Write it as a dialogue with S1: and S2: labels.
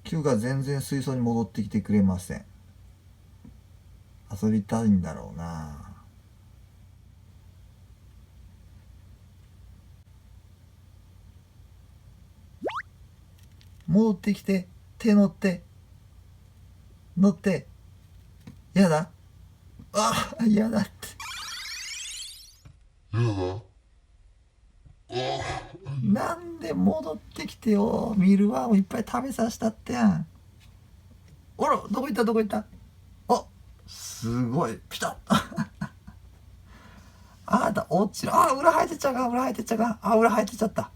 S1: Q が全然水槽に戻ってきてくれません。遊びたいんだろうな。戻ってきて、手乗って、乗って。やだ。あ、やだって。なんで戻ってきてよ。ミルワームいっぱい食べさせたってやん。あら、どこ行ったどこ行った。あ、すごい。ピタッ。あなた落ちる。あ、裏入ってっちゃうか、裏入ってっちゃうか。あ、裏入ってっちゃった。